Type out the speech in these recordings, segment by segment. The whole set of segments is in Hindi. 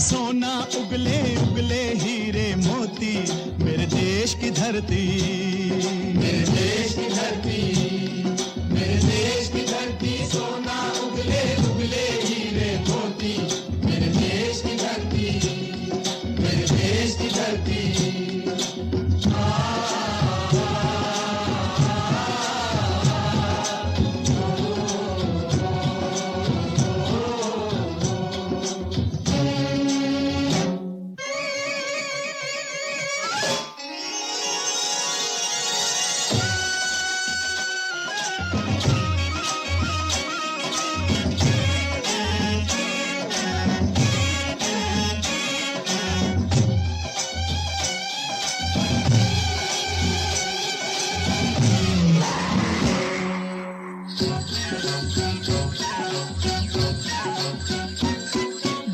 सोना उगले उगले हीरे मोती, मेरे देश की धरती, मेरे देश की धरती, मेरे देश की धरती, सोना उगले उगले हीरे मोती, मेरे देश की धरती, मेरे देश की धरती।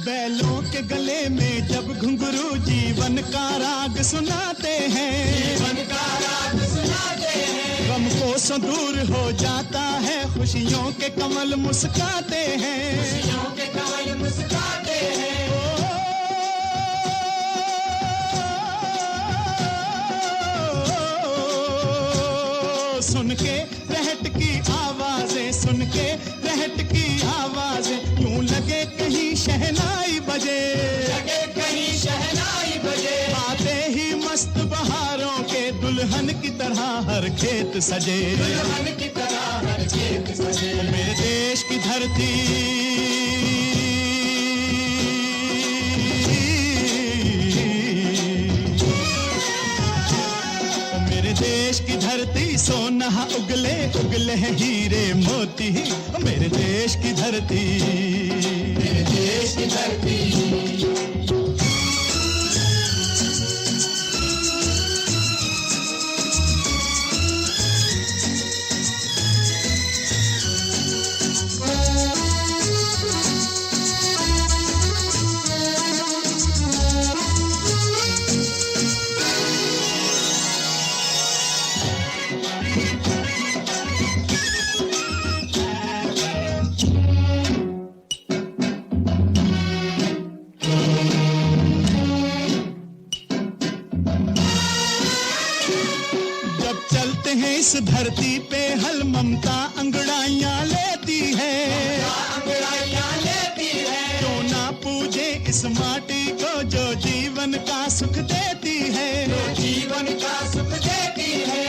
बैलों के गले में जब घुंघरू जीवन का राग सुनाते हैं, जीवन का राग सुनाते हैं, गम को दूर हो जाता है, खुशियों के कमल मुस्काते हैं, खुशियों के कमल मुस्काते हैं। सुन के रहट की आवाजें, सुन के रहट की आवाजें, यूं लगे कहीं शहनाई बजे, लगे कहीं शहनाई बजे, आते ही मस्त बहारों के दुल्हन की तरह हर खेत सजे, दुल्हन की तरह हर खेत सजे। मेरे देश की धरती, मेरे देश की धरती, सोना उगले उगले हीरे मोती, मेरे देश की धरती, मेरे देश की धरती। इस धरती पे हल ममता अंगड़ाइयां लेती है, अंगड़ाइयां लेती है, क्यों ना पूजे इस माटी को जो जीवन का सुख देती है, जो जीवन का सुख देती है।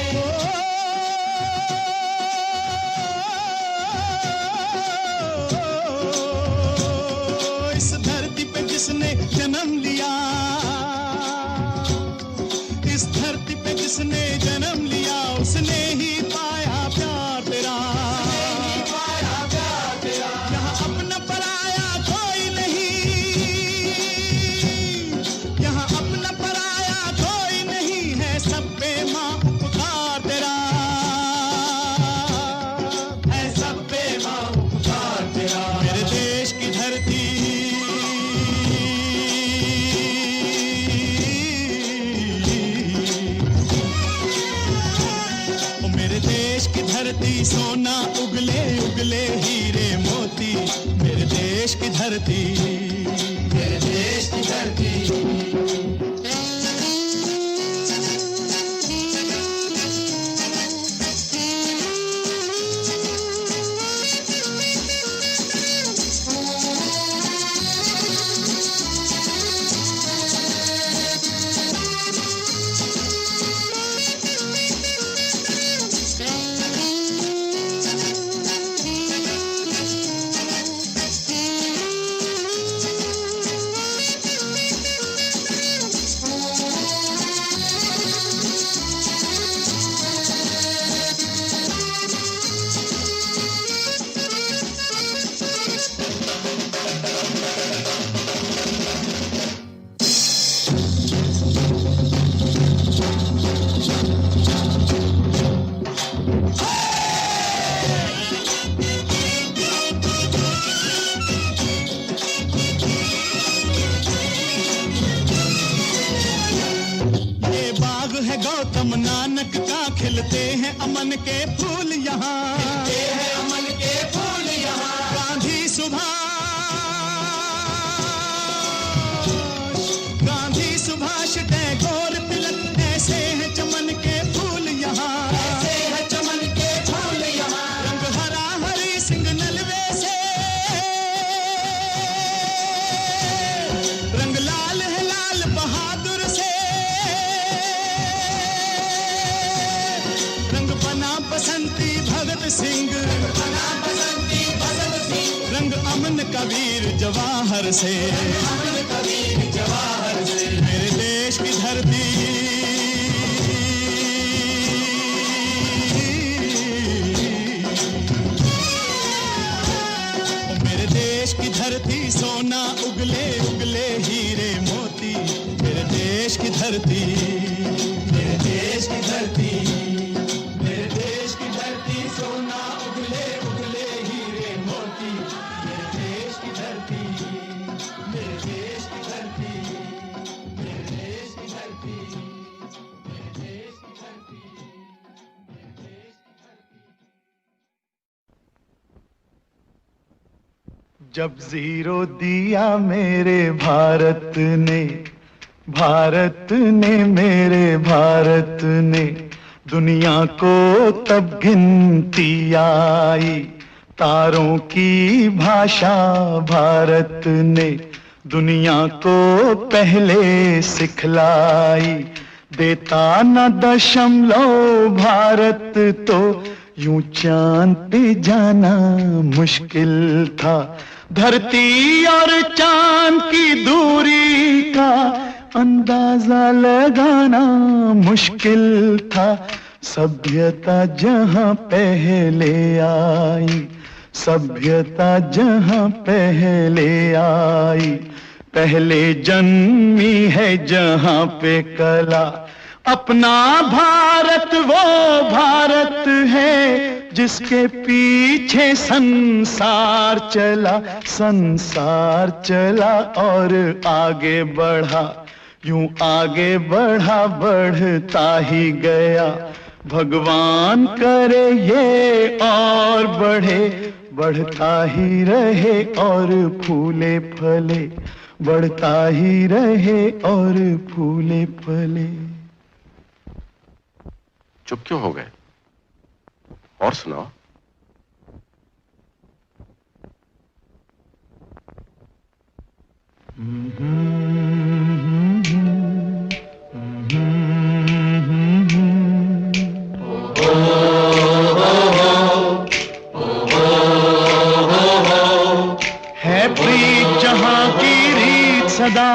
इस धरती पे जिसने जन्म लिया, इस धरती पे जिसने जन्म लिया, उसने ही पाया प्यार तेरा, पाया प्यार तेरा। यहाँ अपना पराया कोई नहीं, यहाँ अपना पराया कोई नहीं है, सब पे माँ उपकार तेरा, है सब पे माँ उपकार तेरा। मेरे देश की धरती, देश की धरती, सोना उगले उगले हीरे मोती, मेरे देश की धरती, मेरे देश की धरती। गौतम नानक का, खिलते हैं अमन के फूल यहाँ, खिलते हैं अमन के फूल यहाँ। गांधी सुभाष बसंती भगत सिंह, रंग अमन कबीर जवाहर से, मेरे देश की धरती की धरती सोना उगले उगले हीरे मोती, मेरे देश की धरती, मेरे देश की धरती, मेरे देश की धरती सोना उगले उगले हीरे मोती, मेरे देश की धरती, मेरे देश की धरती, मेरे देश की धरती, मेरे देश की धरती, मेरे देश की धरती। जब जीरो दिया मेरे भारत ने, भारत ने मेरे भारत ने, दुनिया को तब गिनती आई, तारों की भाषा भारत ने दुनिया को पहले सिखलाई, देता न दशमलव भारत तो यूं चांद पे जाना मुश्किल था, धरती और चांद की दूरी का अंदाजा लगाना मुश्किल था, सभ्यता जहां पहले आई, सभ्यता जहां पहले आई, पहले जन्मी है जहां पे कला, अपना भारत वो भारत है जिसके पीछे संसार चला, संसार चला और आगे बढ़ा, यूं आगे बढ़ा बढ़ता ही गया, भगवान करे ये और बढ़े, बढ़ता ही रहे और फूले फले, बढ़ता ही रहे और फूले फले। चुप क्यों हो गए? और सुनाओ। है प्रीत जहां की रीत सदा,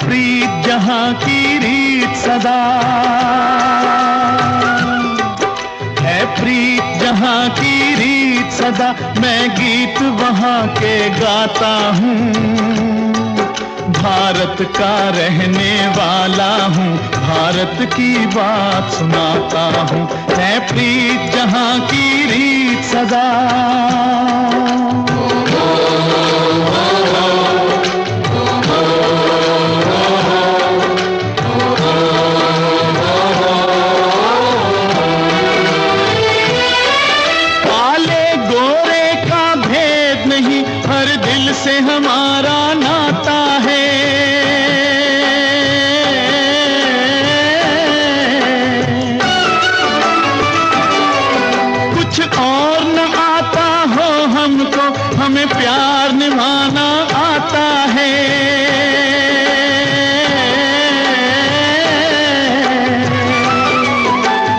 प्रीत जहां की रीत सदा, है प्रीत जहां की रीत सदा, मैं गीत वहां के गाता हूँ, भारत का रहने वाला हूँ, भारत की बात सुनाता हूँ, है प्रीत जहां की रीत सदा। से हमारा नाता है, कुछ और न आता हो हमको, हमें प्यार निभाना आता है,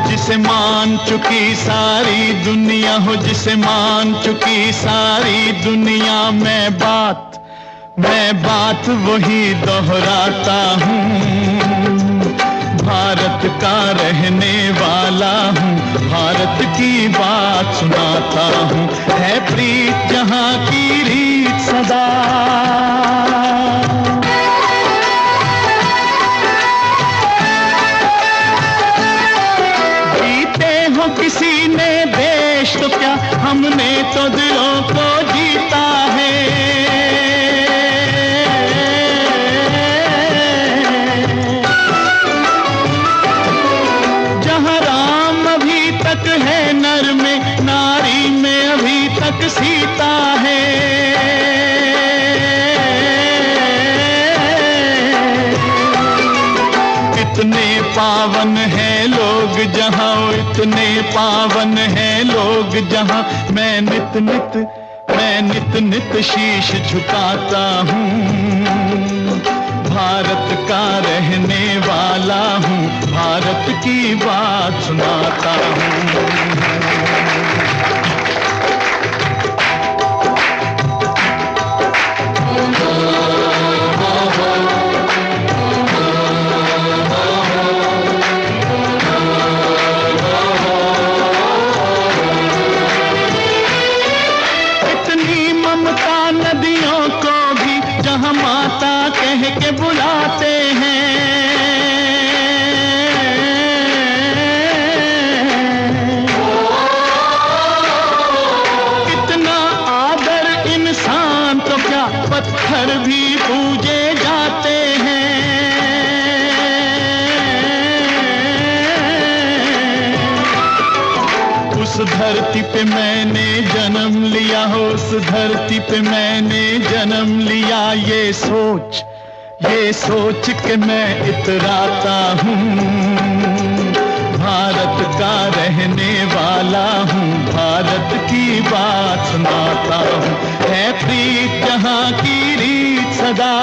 जिसे मान चुकी सारी दुनिया हो, जिसे मान चुकी सारी दुनिया, मैं बात वही दोहराता हूँ, भारत का रहने वाला हूँ, भारत की बात सुनाता हूँ, है प्रीत जहां की रीत सदा। जीते हो किसी ने देश तो क्या, हमने तो दिलों को जीता है, है नर में नारी में अभी तक सीता है, कितने पावन है लोग जहाँ, इतने पावन है लोग जहाँ, मैं नित नित शीश झुकाता हूँ। भारत का रहने वाला हूँ, भारत की बात सुनाता हूँ। कह के बुलाते हैं, कितना आदर इंसान तो क्या पत्थर भी पूजे जाते हैं। उस धरती पे मैंने जन्म लिया हो, उस धरती पे मैंने जन्म लिया, ये सोच के मैं इतराता हूँ। भारत का रहने वाला हूँ, भारत की बात सुनाता हूँ। है प्रीत जहाँ की रीत सदा,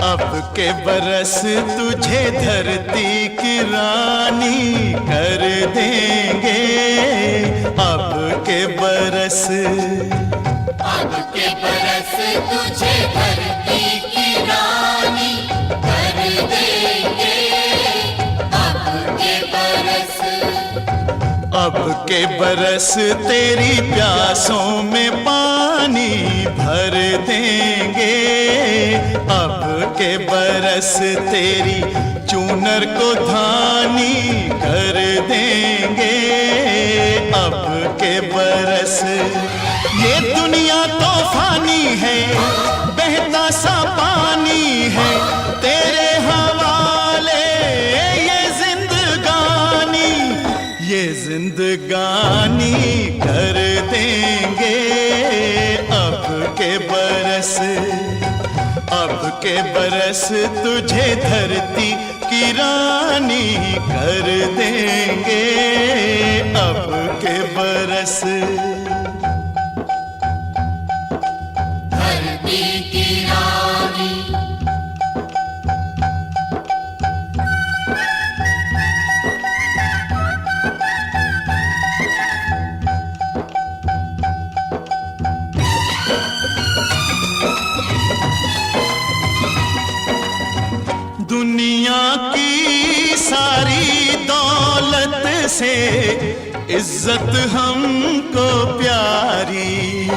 अब के बरस तुझे धरती की रानी कर देंगे। अब के बरस तुझे धरती की रानी कर देंगे। अब के बरस तेरी प्यासों में पानी भर देंगे। अब के बरस तेरी चूनर को धानी कर देंगे। अब के बरस ये दुनिया तो फानी है, बहता सा पानी है तेरे हवाले ये जिंदगानी कर देंगे। अब के बरस तुझे धरती की रानी कर देंगे। अब के बरस धरती की रानी दुनिया की सारी दौलत से इज्जत हमको प्यारी,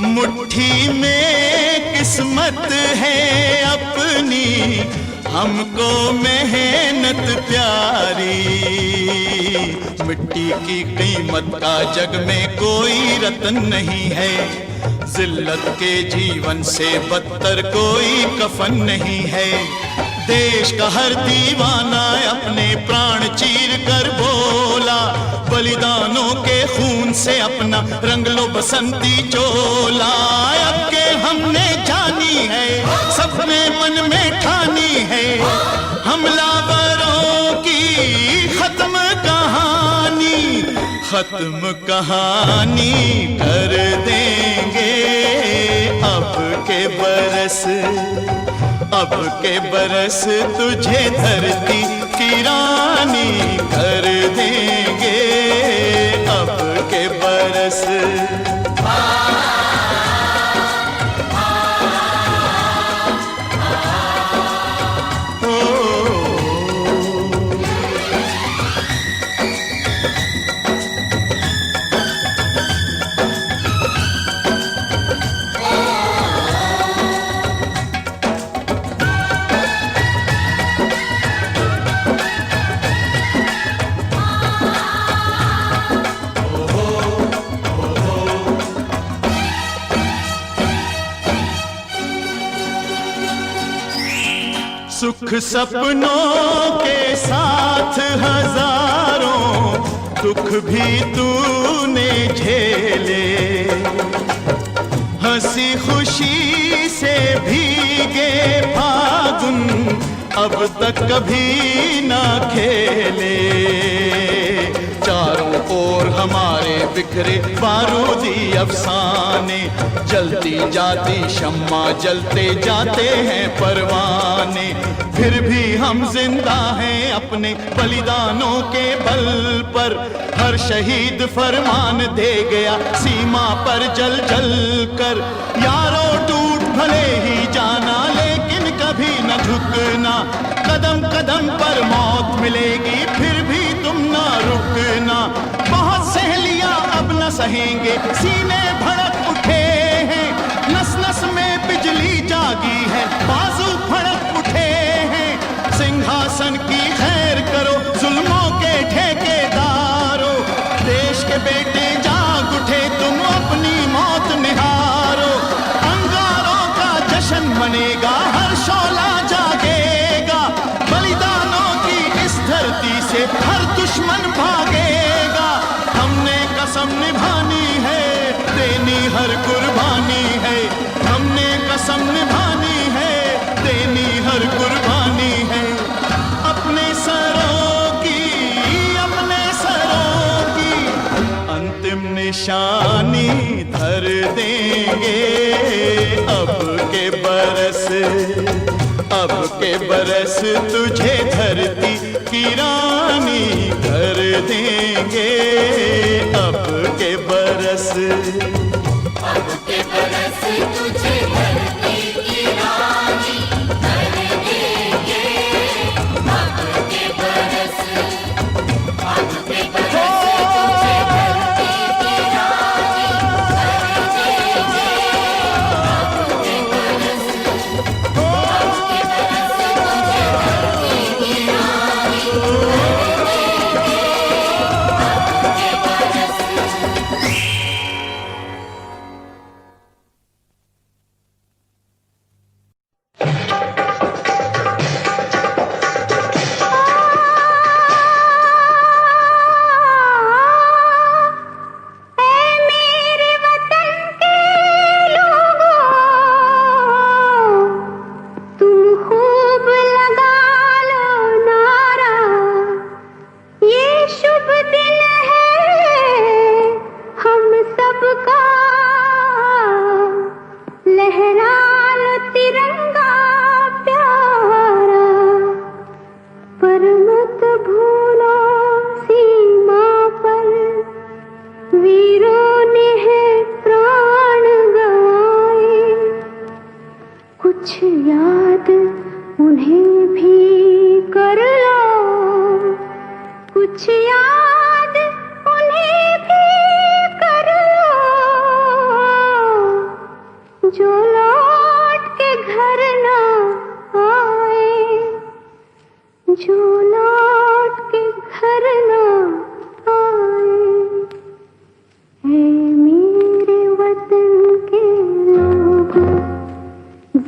मुट्ठी में किस्मत है अपनी हमको मेहनत प्यारी। मिट्टी की कीमत का जग में कोई रतन नहीं है, जिल्लत के जीवन से बदतर कोई कफन नहीं है। देश का हर दीवाना अपने प्राण चीर कर बोला, बलिदानों के खून से अपना रंग लो बसंती चोला। अब के हमने जानी है, सबने मन में ठानी है, हमलावरों की खत्म कहानी, खत्म कहानी कर देंगे। अब के बरस तुझे धरती की रानी कर देंगे। अब के बरस सुख सपनों के साथ हजारों दुख भी तूने झेले, हंसी खुशी से भीगे फागुन अब तक कभी ना खेले। चारों ओर हमारे बिखरे बारूदी अफसाने, जलती जाती शम्मा जलते जाते हैं परवाने, फिर भी हम जिंदा हैं अपने बलिदानों के बल पर। हर शहीद फरमान दे गया सीमा पर जल जल कर। यारों टूट भले ही जाना लेकिन कभी न झुकना, कदम कदम पर मौत मिलेगी फिर भी तुम ना रुकना। बहुत सहेलियां अब न सहेंगे, सीने भड़क उठे हैं, नस नस में बिजली जागी है, बाजू फड़क उठे हैं। सिंहासन की खैर करो जुल्मों के ठेकेदारों, देश के बेटे जाग उठे तुम अपनी मौत निहारो। अंगारों का जश्न मनेगा, हर शोला जागेगा, बलिदानों की इस धरती से हर दुश्मन भागेगा। हमने कसम निभानी है, देनी हर कुर्बानी है, हमने कसम निभानी है, देनी हर कुर्बानी है। अपने सरों की अंतिम निशानी धर देंगे। अब के बरस तुझे धरती की रानी कर देंगे। अब के बरस तुझे धरती की रानी कर देंगे। अब के बरस तुझे धरती की रानी कर देंगे। अब के बरस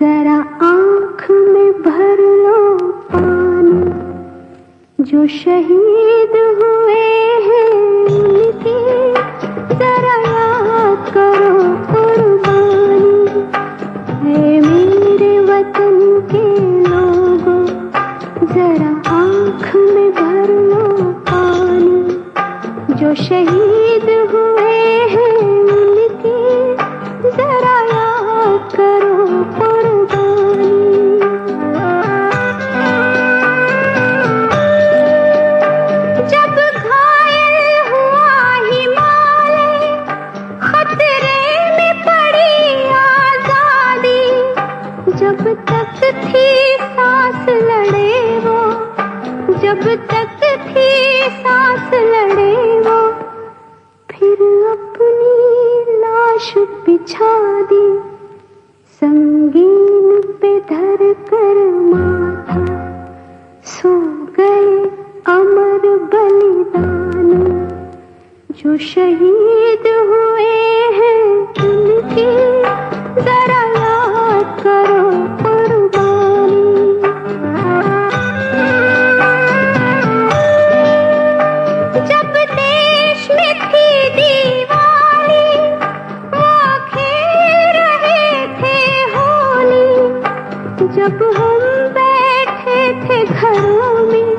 जरा आँख में भर लो जो शहीद हुए हैं उनकी जरा याद करो कुर्बानी है मेरे वतन के लोगों, जरा आँख में भर लो पानी। जो शहीद हुए हैं उनकी जरा याद करो कुर्बानी। जब घायल हुआ हिमालय, खतरे में पड़ी आजादी, जब तक थी सांस लड़े वो, जब तक थी सांस लड़े वो, फिर अपनी लाश बिछा दी, संगीन पे धर कर माथा, सो गए अमर बलिदानी। जो शहीद हुए हैं उनकी जरा याद करो कुर्बानी। जब देश में थी दिवाली, वो खेल रहे थे होली, जब हम बैठे थे घरों में,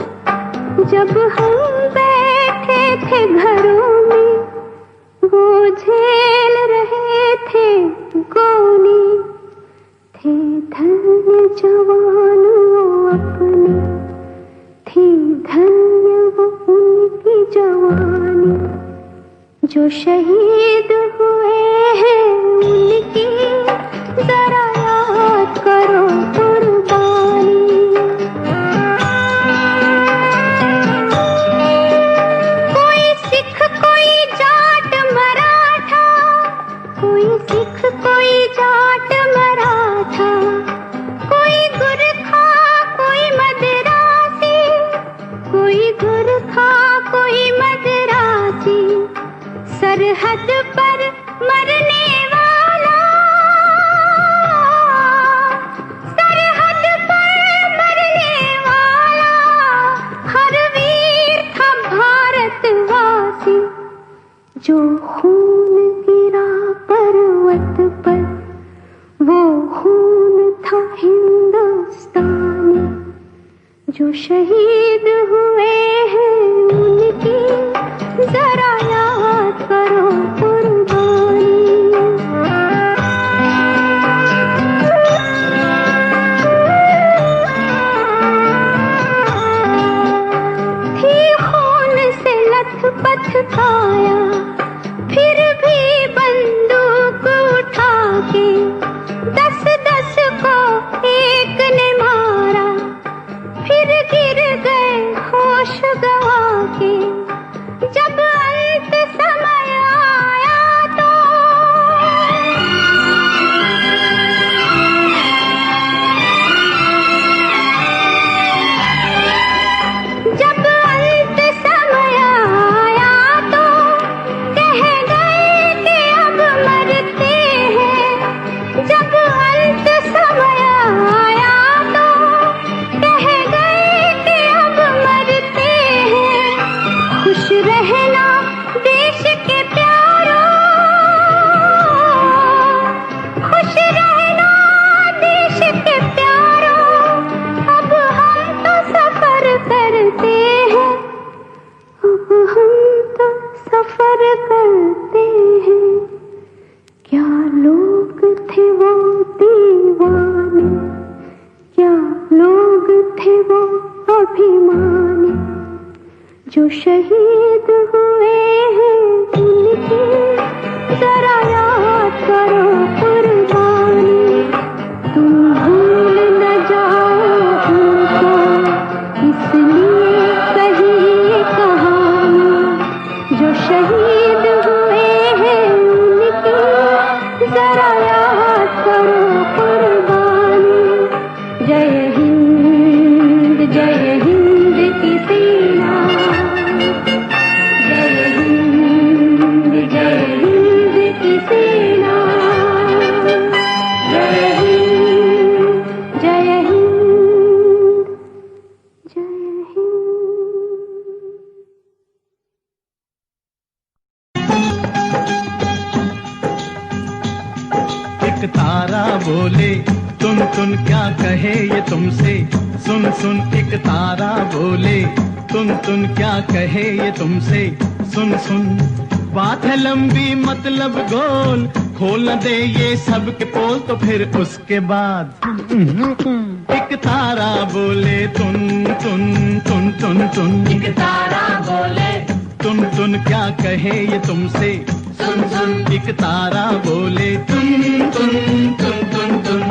जब हम बैठे थे घरों में, वो झेल रहे थे गोली, थे धन्य जवान वो अपने, थी धन्य वो उनकी जवानी। जो शहीद हुए हैं उनकी जरा याद करो कुर्बानी। कोई सिख कोई जाट मराठा, कोई सिख कोई जाट मराठा, कोई गुरखा कोई मदरासी, कोई गुरखा कोई मदरासी, सरहद पर मरने वाला, सरहद पर मरने वाला, हर वीर था भारतवासी। जो खून गिरा पर्वत पर, वो खून था हिंदुस्तानी। जो शहीद हुए हैं उनकी जरा याद करो कुर्बानी। थी खून से लथपथ काया, फिर भी बंदूक उठा के 10-10 को एक ने मारा, फिर गिर गए होश गवा के। जब अंत समय आया तो जब अंत समय आया तो कह गए कि तारा बोले तुन तुन क्या कहे ये तुमसे, सुन सुन एक तारा बोले तुन तुन क्या कहे ये तुमसे, सुन सुन। बात है लंबी मतलब गोल, खोल न दे ये सब के पोल तो फिर उसके बाद एक तारा बोले तुन तुन तुन तुन तुन। एक तारा बोले तुन तुन क्या कहे ये तुमसे, सुन सुन। एक तारा बोले तुन तुन तुन तुन तुन।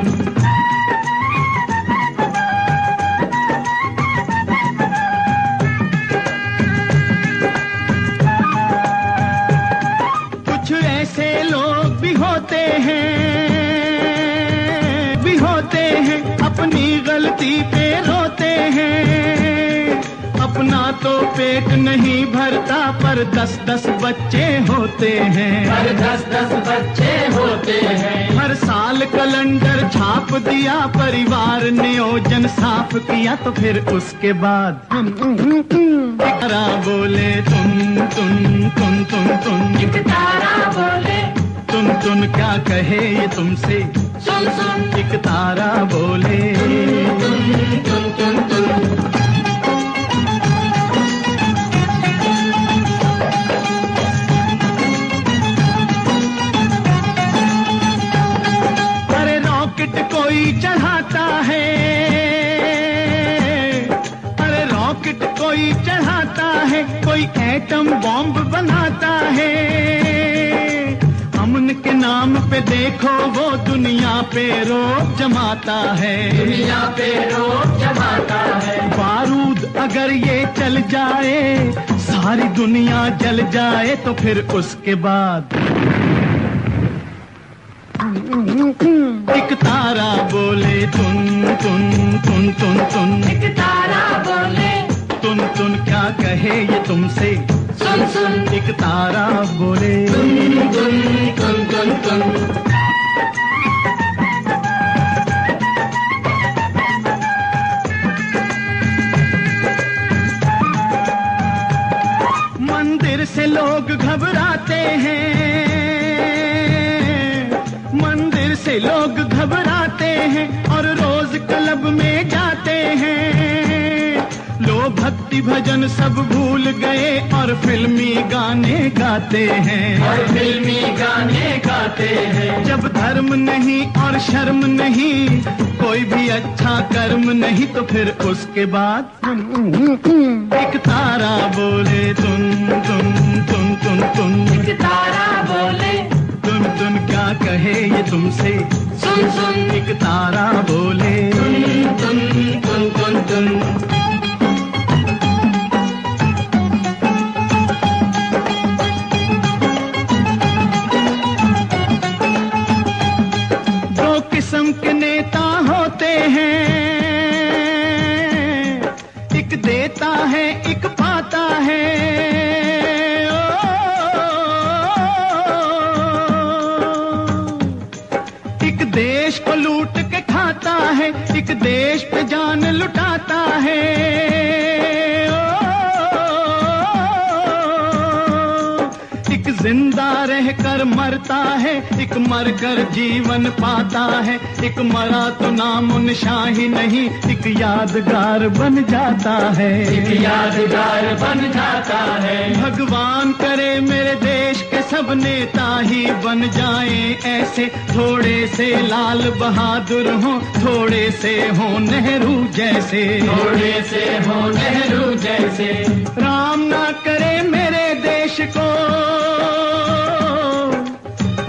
कुछ ऐसे लोग भी होते हैं अपनी गलती पे रोते हैं। अपना तो पेट नहीं भरता पर 10-10 बच्चे होते हैं, हर 10-10 बच्चे होते हैं। हर साल कैलेंडर छाप दिया, परिवार नियोजन साफ किया तो फिर उसके बाद तारा बोले तुन तुन तुन तुन तुन। एक तारा बोले तुन तुन क्या कहे ये तुमसे, सुन सुन। एक तारा बोले तुन तुन तुन तुन। अरे रॉकेट कोई चढ़ाता है, अरे रॉकेट कोई चढ़ाता है, कोई एटम बॉम्ब बनाता है। अमन के नाम पे देखो वो दुनिया पे रोब जमाता है, दुनिया पे रोब जमाता है। बारूद अगर ये चल जाए, सारी दुनिया जल जाए तो फिर उसके बाद एक तारा बोले तुन तुन तुन तुन तुन। एक तारा बोले तुन तुन क्या कहे ये तुमसे, सुन सुन। एक तारा बोले तुन तुन तुन तुन तुन। मंदिर से लोग घबराते हैं, मंदिर से लोग घबराते हैं और रोज क्लब में जाते हैं। लोग भक्ति भजन सब भूल गए और फिल्मी गाने गाते हैं, और फिल्मी गाने गाते हैं। जब धर्म नहीं और शर्म नहीं, कोई भी अच्छा कर्म नहीं तो फिर उसके बाद एक तारा बोले तुन तुन तुन तुन तुन। एक तारा बोले तुन तुन क्या कहे ये तुमसे, सुन सुन। एक तारा बोले तुन तुन तुन तुन। दो किस्म के नेता होते हैं, एक देता है एक पाता है। एक देश को लूट के खाता है, एक देश पे जान लुटाता है। एक जिंदा रहकर मरता है, एक मरकर जीवन पाता है। एक मरा तो नाम निशान ही नहीं, एक यादगार बन जाता है, एक यादगार बन जाता है। भगवान करे मेरे देश के सब नेता ही बन जाएं ऐसे, थोड़े से लाल बहादुर हों, थोड़े से हों नेहरू जैसे, थोड़े से हो नेहरू जैसे। राम ना करे मेरे देश को,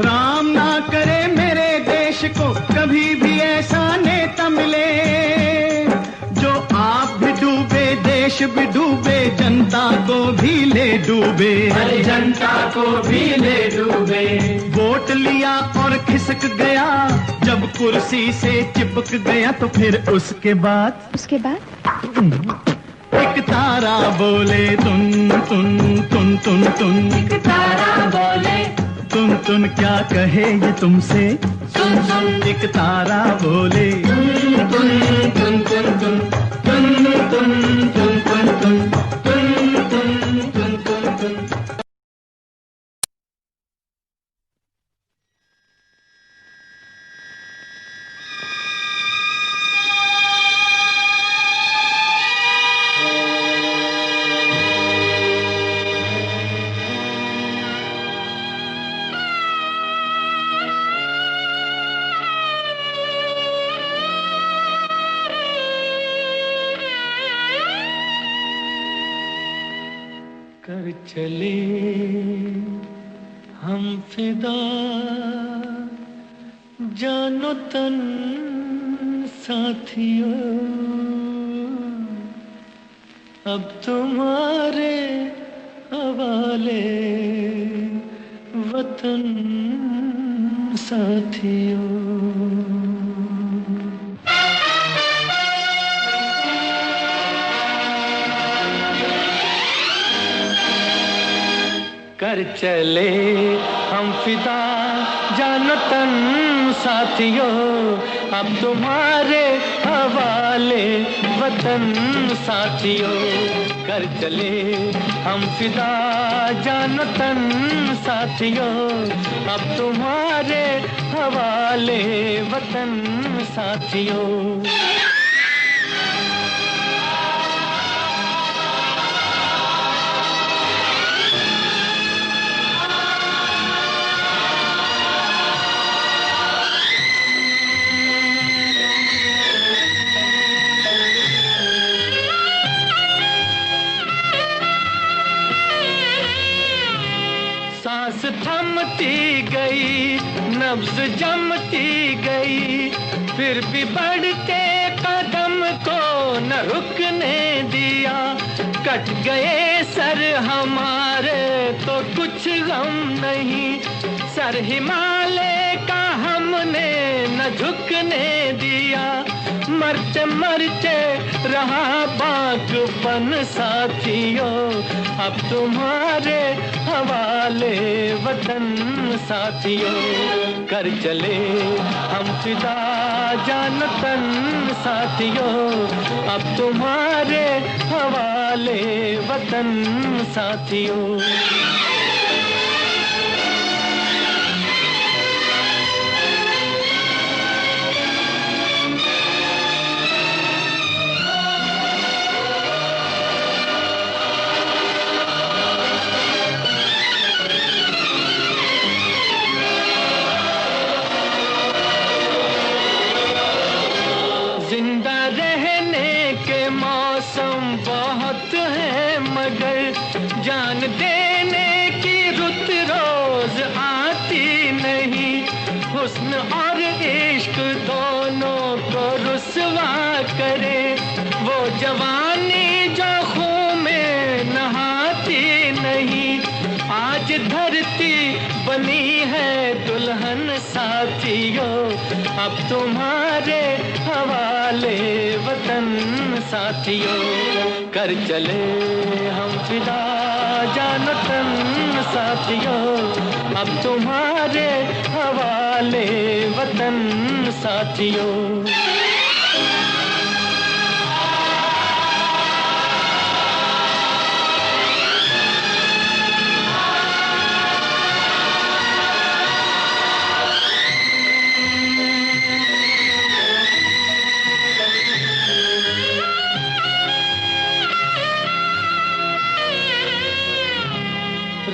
राम ना करे मेरे देश को कभी भी ऐसा नेता मिले, जो आप भी डूबे देश भी डूबे, जनता को भी ले डूबे, हर जनता को भी ले डूबे। वोट लिया और खिसक गया, जब कुर्सी से चिपक गया तो फिर उसके बाद एक तारा बोले तुन तुन तुन तुन तुन। एक तारा बोले तुन तुन क्या कहे ये तुमसे, सुन सुन। एक तारा बोले तुन तुन तुन तुन तुन तुन तुन तुन तुन तुन तुन तुन तुन तुन तुन। चले हम फिदा जानो तन साथियों, अब तुम्हारे हवाले वतन साथियों। कर चले हम फिदा जानो तन साथियों, अब तुम्हारे हवाले वतन साथियों। कर चले हम फिदा जानो तन साथियों, अब तुम्हारे हवाले वतन साथियों। सांस थमती गई, नब्ज जमती गई, फिर भी बढ़ते कदम को न रुकने दिया। कट गए सर हमारे तो कुछ गम नहीं, सर हिमालय का हमने न झुकने दिया। मरते मरते रहा बागपन साथियों, अब तुम्हारे हवाले वतन साथियों। कर चले हम फिदा जानो तन साथियों, अब तुम्हारे हवाले वतन साथियों। जिंदा रहने के मौसम बहुत है, मगर जान देने की रुत रोज आती नहीं। हुस्न और इश्क दोनों को रुसवा करे, वो जवानी जो खून में नहाती नहीं। आज धरती बनी है दुल्हन साथियों, अब तुम्हारे हवाले वतन साथियों। कर चले हम फिदा जानो तन साथियों, अब तुम्हारे हवाले वतन साथियों।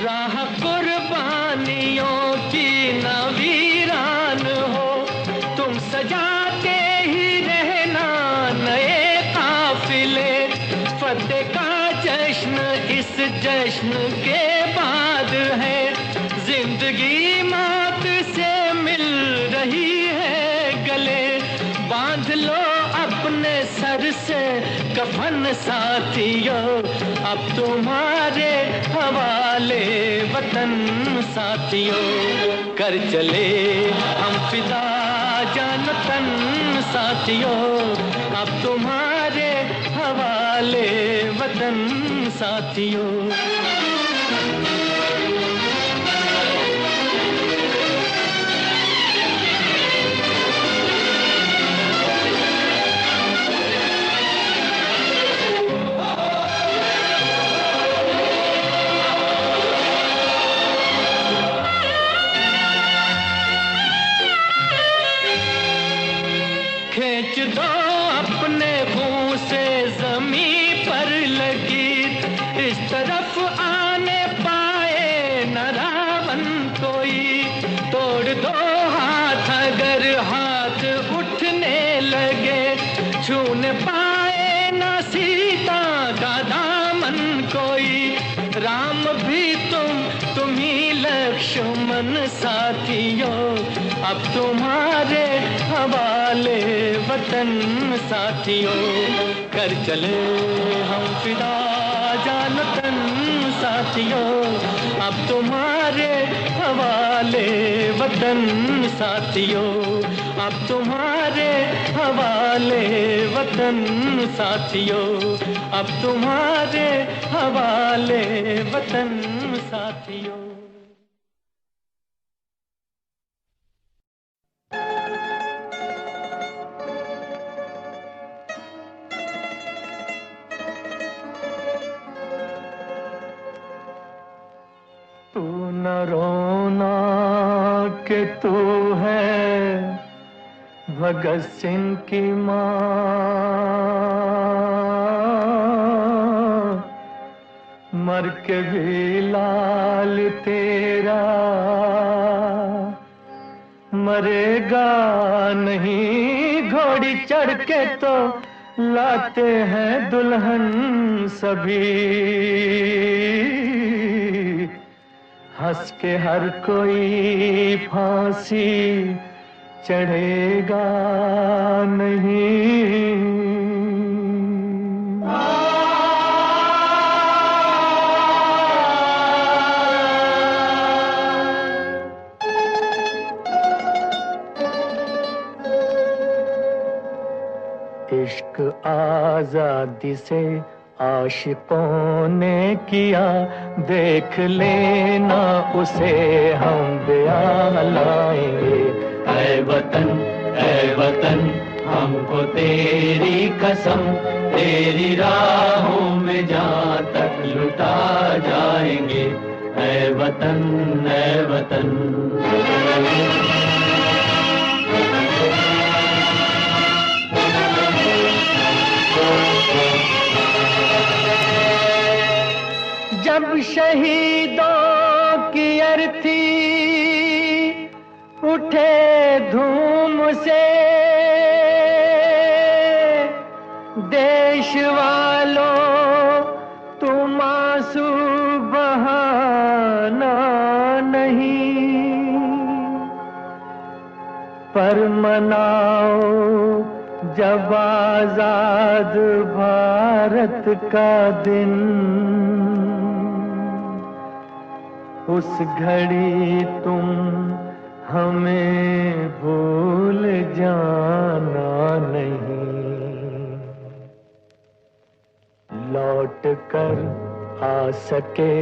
राह कुर्बानियों की न वीरान हो, तुम सजाते ही रहना नए काफिले। फतेह का जश्न इस जश्न के बाद है, जिंदगी मौत से मिल रही है गले। बांध लो अपने सर से कफन साथियों, अब तुम्हारे हवाले वतन साथियों। कर चले हम फिदा जानो तन साथियों, अब तुम्हारे हवाले वतन साथियों। खींच दो अपने मुंह से जमीन पर लगी, इस तरफ आने पाए न रावण कोई। तोड़ दो हाथ अगर हाथ उठने लगे, छूने पाए न सीता का दामन कोई। राम भी दुश्मन साथियों, अब तुम्हारे हवाले वतन साथियों। कर चले हम फिदा जान तन साथियों, अब तुम्हारे हवाले वतन साथियों, अब तुम्हारे हवाले वतन साथियों, अब तुम्हारे हवाले वतन साथियों। तू न रोना कि तू है भगत सिंह की माँ, मर के भी लाल तेरा मरेगा नहीं। घोड़ी चढ़ के तो लाते हैं दुल्हन सभी, हंस के हर कोई फांसी चढ़ेगा नहीं। इश्क आजादी से आशिकों ने किया, देख लेना उसे हम ब्याह लाएंगे। ऐ वतन हमको तेरी कसम, तेरी राहों में जहाँ तक लुटा जाएंगे। ऐ वतन जब शहीदों की अर्थी उठे धूम से, देश वालों तुम आंसू बहाना नहीं, पर मनाओ जब आजाद भारत का दिन। उस घड़ी तुम हमें भूल जाना नहीं। लौट कर आ सके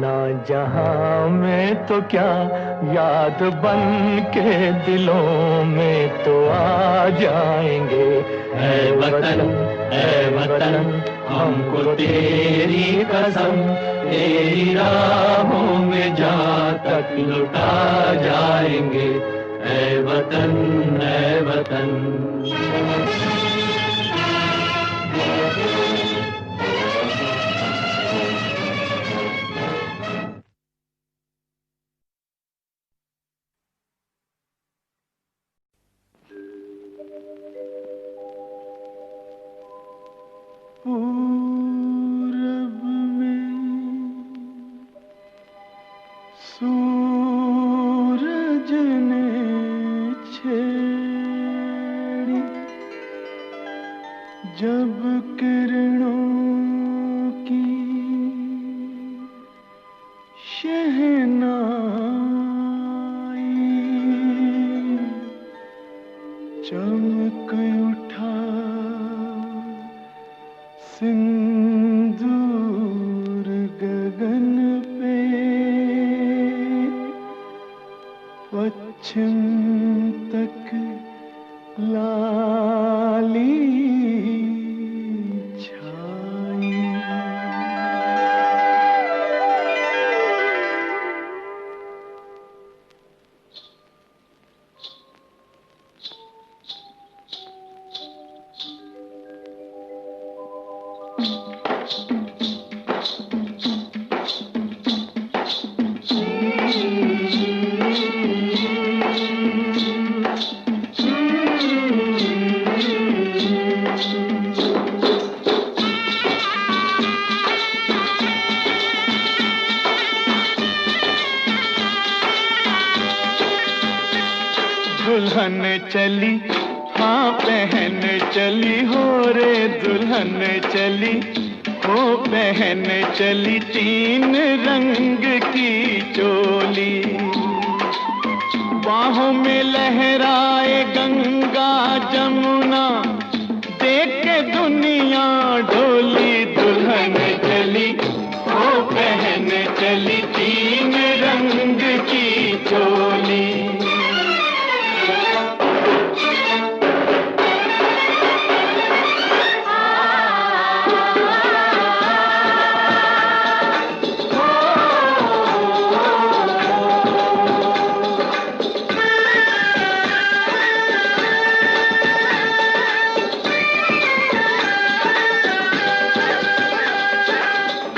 ना जहां में तो क्या, याद बन के दिलों में तो आ जाएंगे। ऐ वतन हमको तेरी कसम, तेरी राहों में जहाँ तक लुटा जाएंगे। ऐ वतन पूरब में सूरज ने छेड़ी जब किरणों की शहनाई, चमक उठा सिंदूर गगन पे, पश्चिम तक लाली छाई। दुल्हन चली, हाँ बहन चली हो रे दुल्हन चली, हो बहन चली 3 रंग की चोली। बाहों में लहराए गंगा जमुना, देख के दुनिया डोली। दुल्हन चली, हो बहन चली 3 रंग की चोली।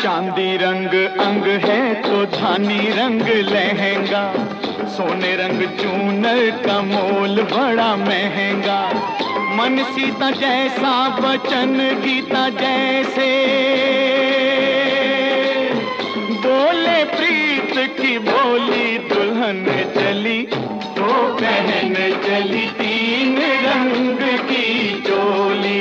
चांदी रंग अंग है तो धानी रंग लहंगा, सोने रंग चूनर का मोल बड़ा महंगा। मन सीता जैसा वचन गीता जैसे, बोले प्रीत की बोली। दुल्हन चली, वो बहन चली 3 रंग की चोली।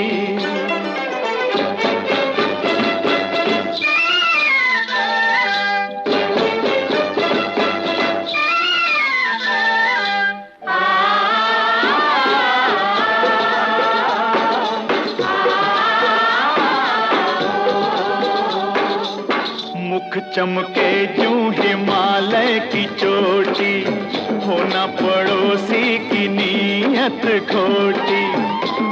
मुख चमके जूं हिमालय की चोटी, होना पड़ोसी की नीयत खोटी।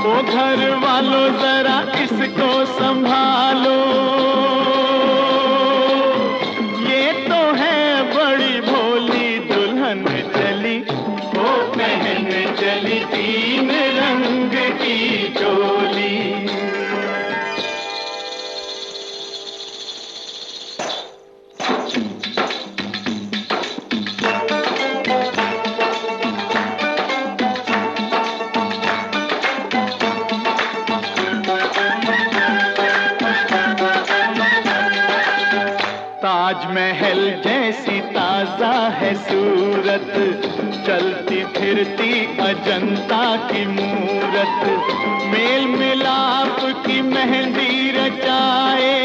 ओ घर वालों जरा इसको संभालो, ये तो है बड़ी भोली। दुल्हन चली, ओ बहन चली 3 रंग की चोली। ताजमहल जैसी ताजा है सूरत, चलती फिरती अजंता की मूरत। मेल मिलाप की मेहंदी रचाए,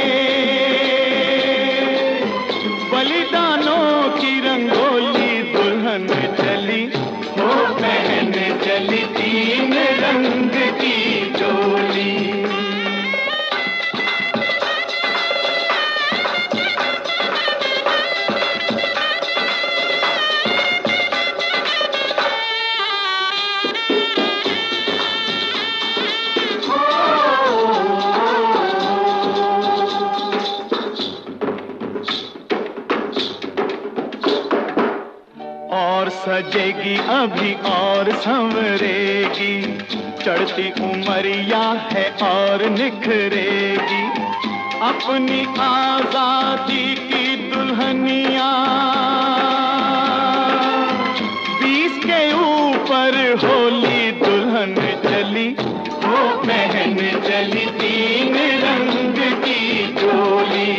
बलिदानों की रंगोली। दुल्हन चली, वो बहन चली 3 रंग की चोली। और सजेगी अभी और संवरेगी, चढ़ती उमरिया है और निखरेगी। अपनी आजादी की दुल्हनिया 20 के ऊपर होली। दुल्हन चली, वो बहन चली 3 रंग की चोली।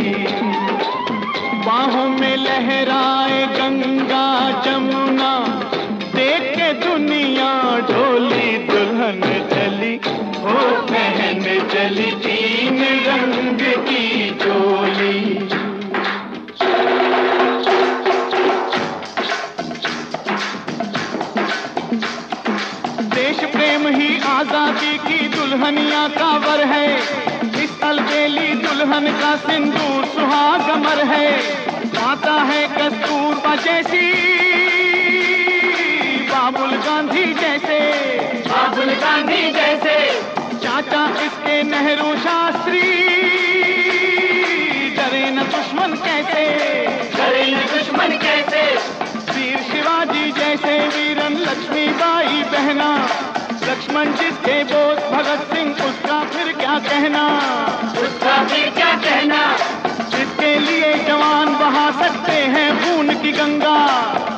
बाहों में लहराए गंगा जमुना, देख के दुनिया डोली। दुल्हन चली, ओ बहन चली 3 रंग की चोली। देश प्रेम ही आजादी की दुल्हनिया का वर है, इस अलबेली दुल्हन का सिंदूर सुहागमर है। आता है कस्तूरबा जैसी, बाबुल गांधी जैसे, बाबुल गांधी जैसे। चाचा इसके नेहरू शास्त्री, डरे न दुश्मन कैसे, डरे न दुश्मन कैसे। वीर शिवाजी जैसे वीरन लक्ष्मीबाई बहना, लक्ष्मण जिसके बोस भगत सिंह, उसका फिर क्या कहना, उसका फिर क्या कहना। इसके लिए जवान बहा सकते हैं खून की गंगा,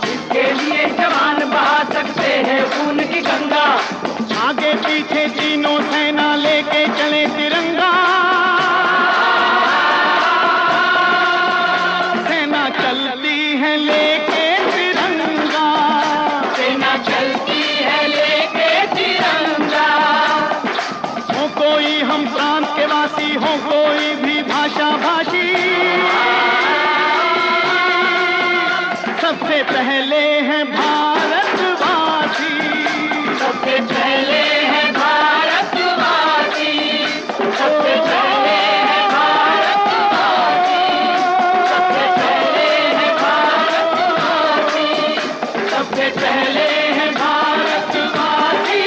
इसके लिए जवान बहा सकते हैं खून की गंगा। आगे पीछे तीनों सेना लेके चले तिरंगा, सेना चलती है लेके तिरंगा, सेना चलती है भारतवासी, सबसे पहले है भारतवासी, सबसे पहले है भारतवासी, सबसे पहले है भारतवासी, सबसे पहले है भारतवासी।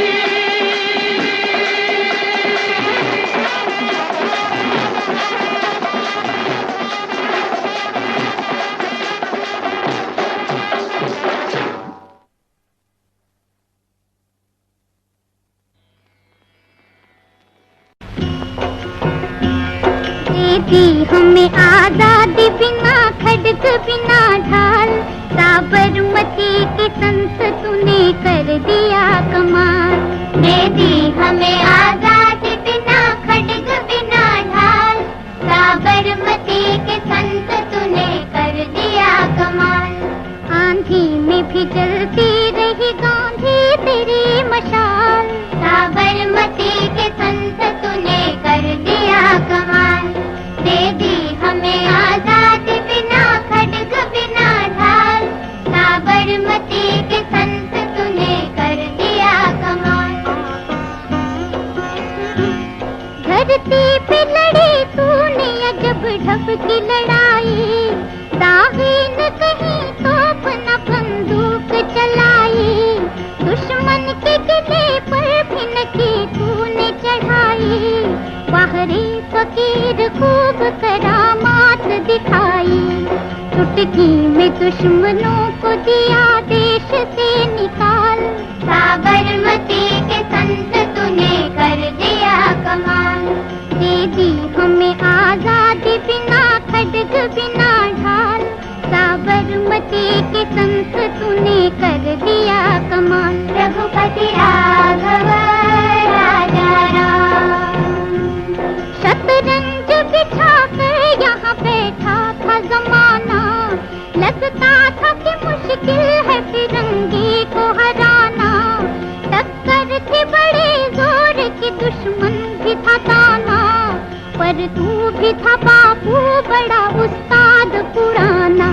दी हमें आजादी बिना खड्ग बिना ढाल, साबरमती के संत तूने कर दिया कमाल। दे दी हमें आजादी बिना खड्ग बिना ढाल, साबरमती के संत तूने कर दिया कमाल। आंधी में भी जलती रही गांधी तेरी मशाल, साबरमती के संत तूने कर दिया कमाल। दे दी हमें आजादी बिना खड्ग बिना ढाल, साबरमती के संत तूने कर दिया कमाल। धरती पे लड़ी तूने अजब ढब की लड़ाई, दागे न कहीं तोप न बंदूक चलाई, दुश्मन के किले पर भी न की तूने चढ़ाई, बाहरी फकीर खूब करामात दिखाई, चुटकी में दुश्मनों को दिया देश से निकाल, साबरमती के संत तूने कर दिया कमाल। दे दी हमें आजादी बिना खड्ग बिना ढाल, साबरमती के संत तूने कर दिया कमाल। रघुपति राघव राजा राम, शतरंज बिछा कर यहाँ बैठा था जमाना, लगता था कि मुश्किल है फिरंगी को हराना, टक्कर थी बड़े जोर की दुश्मन भी था ताना, पर तू भी था बाबू बड़ा उस्ताद पुराना,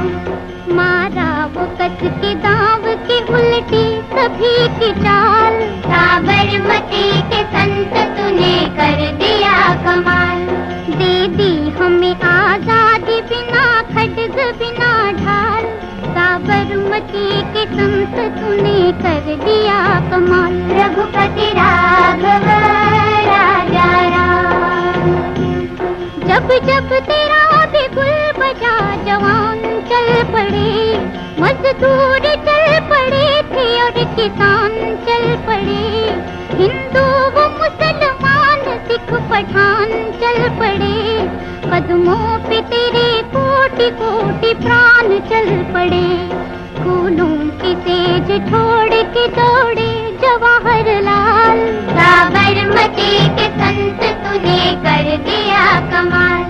मारा वो कस के दाव की उल्टी सभी की चाल, साबरमती के संत तूने कर दिया कमाल। दे दी हमें आजादी बिना खड्ग बिना ढाल, साबरमती के संत तूने कर दिया कमाल। रघुपति राघव राजा राम, जब जब तेरा बिगुल बजा जवान चल पड़े, मजदूर चल पड़े थे और किसान चल पड़े, हिंदू वो मुसलमान सिख पठान चल पड़े, कदमों पे तेरे कोटि कोटि प्राण चल पड़े, फूलों की तेज छोड़ के दौड़े जवाहरलाल, साबरमती के संत तूने कर दिया कमाल।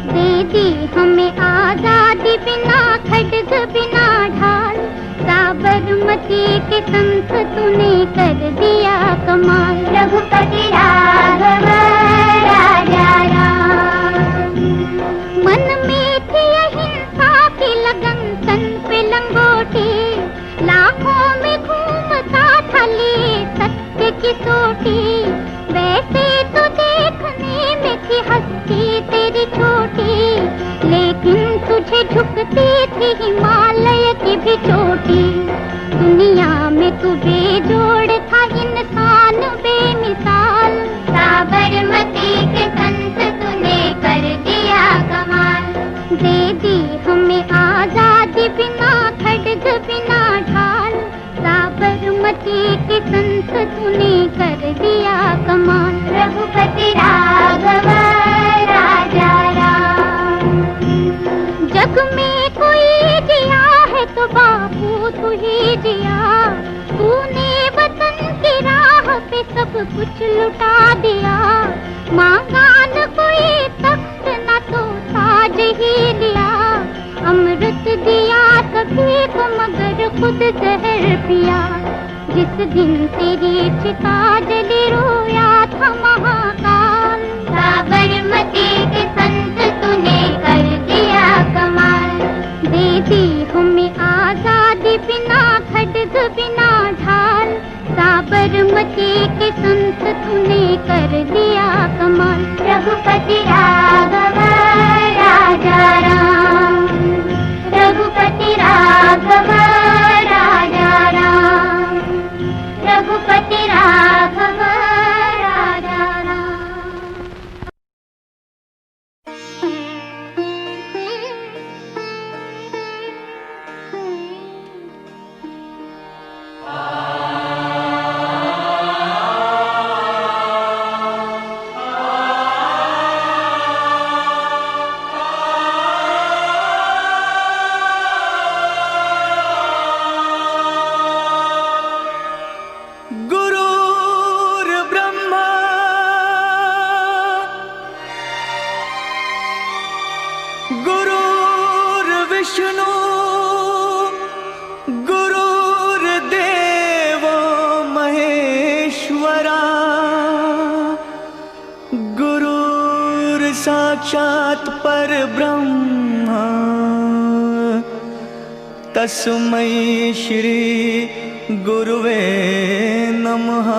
दे दी हमें आजादी बिना खड्ग बिना ढाल, साबरमती के संत तूने कर दिया कमाल। रघुपति राघव राजा राम, मन में थी अहिंसा की लगन तन पे लंगोटी, लाखों में घूमता था लिए सत्य की सोटी, वैसे तो देखने में थी हस्ती तेरी छोटी, लेकिन तुझे झुकती थी हिमालय की भी चोटी, दुनिया में तू बेजोड़ था इंसान बेमिसाल, साबरमती के संत तूने कर दिया कमाल। दे दी हमें आजादी बिना खड्ग बिना ढाल, साबरमती के संत तूने कर दिया कमाल। रघुपति राघव राजा राम, जग में कोई जिया है तो बापू तू ही जिया, तूने वतन की राह पे सब कुछ लुटा दिया, मांगा न कोई तख्त न तो ताज ही लिया, अमृत दिया सभी को मगर खुद जहर पिया, जिस दिन तेरी चिता जली रोया था महाकाल, साबरमती के संत तूने कर दिया कमाल। देती हमें आजादी बिना खड्ग बिना ढाल, साबरमती के संत तूने कर दिया कमाल। रघुपति राघव राजा राम, रघुपति राघव राजा राम, रघुपति राघव राजा राम। गुरुर्विष्णु गुरुर्देवो महेश्वरा, गुरुर्साक्षात् परब्रह्म तस्मै श्री गुरुवे नमः।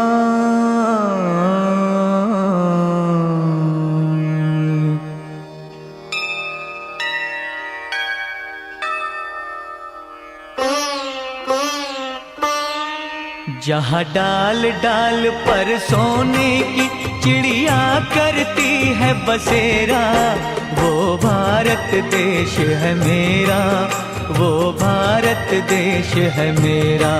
जहाँ डाल डाल पर सोने की चिड़िया करती है बसेरा, वो भारत देश है मेरा, वो भारत देश है मेरा।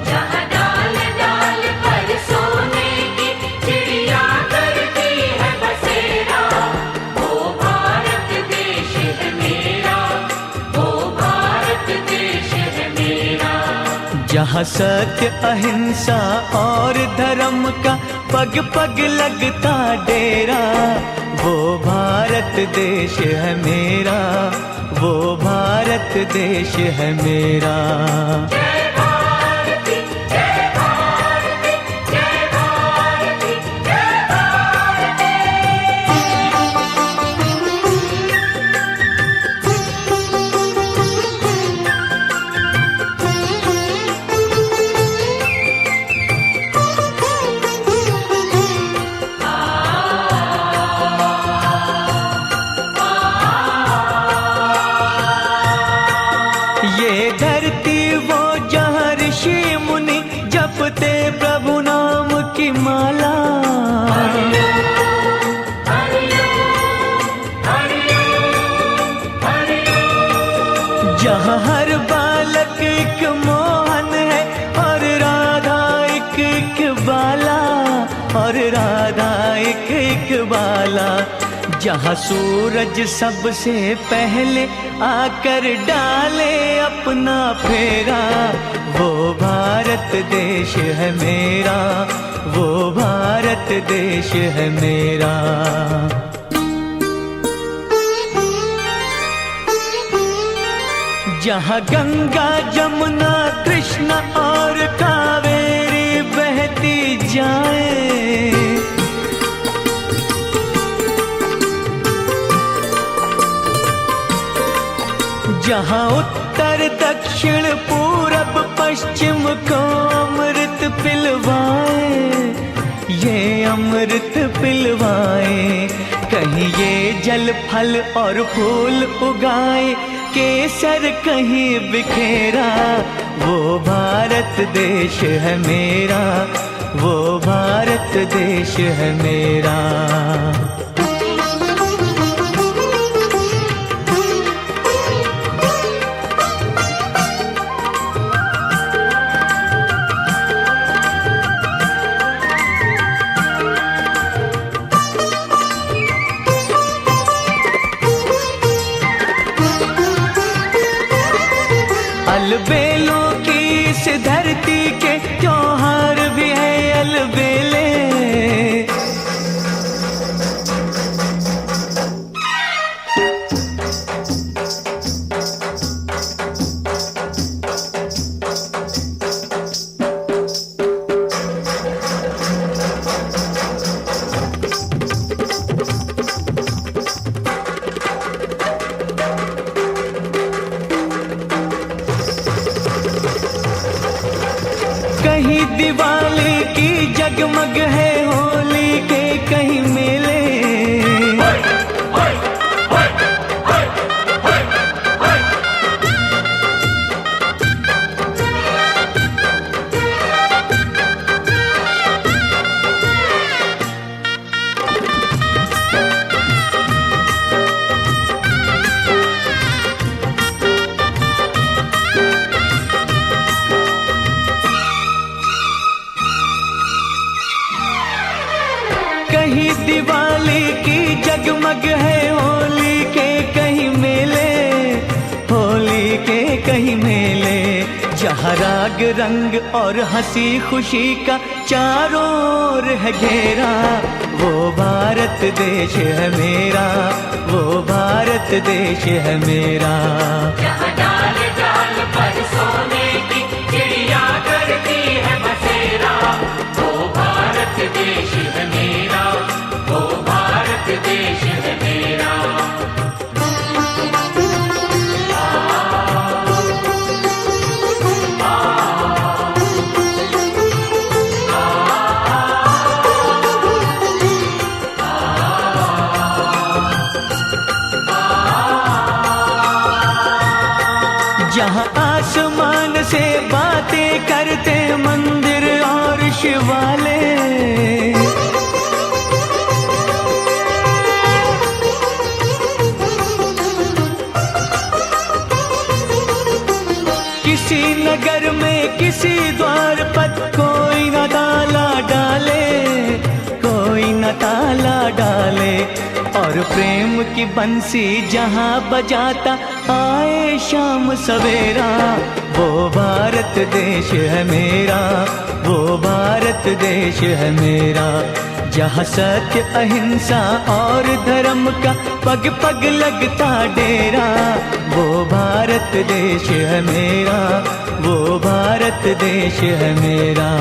जहाँ डाल डाल पर सोने की चिड़िया करती है बसेरा, वो भारत देश है मेरा, वो भारत देश है मेरा। जहाँ सत्य अहिंसा और धर्म का पग पग लगता डेरा, वो भारत देश है मेरा, वो भारत देश है मेरा। जय भारती जय भारती जय भारती जय भारती। ये धरती वो जहाँ ऋषि मुनि जपते प्रभु नाम की माला, जहाँ हर बालक एक मोहन है और राधा एक एक बाला, और राधा एक एक बाला। जहाँ सूरज सबसे पहले आकर डाले अपना फेरा, वो भारत देश है मेरा, वो भारत देश है मेरा। जहाँ गंगा जमुना कृष्णा और कावेरी बहती जाए, जहाँ उत्तर दक्षिण पूरब पश्चिम को अमृत पिलवाए, ये अमृत पिलवाए। कहीं ये जल फल और फूल उगाए, केसर कहीं बिखेरा, वो भारत देश है मेरा, वो भारत देश है मेरा। अलबेलों की इस धरती के त्योहार भी है अलबेले, कहीं दिवाली की जगमग है होली के कहीं मेले। कहीं दिवाली की जगमग है होली के कहीं मेले, होली के कहीं मेले। जहाँ राग रंग और हंसी खुशी का चारों ओर है घेरा, वो भारत देश है मेरा, वो भारत देश है मेरा। जहाँ डाल डाल पर सोने की चिड़िया करती है बसेरा, वो भारत देश है मेरा, वो भारत देश है मेरा। जहाँ आसमान से बातें करते मंदिर और शिवालय, किसी नगर में किसी द्वार पर कोई न ताला डाले, कोई न ताला डाले। और प्रेम की बंसी जहाँ बजाता आए शाम सवेरा, वो भारत देश है मेरा, वो भारत देश है मेरा। जहाँ सत्य अहिंसा और धर्म का पग पग लगता डेरा, वो भारत देश है मेरा, वो भारत देश है मेरा।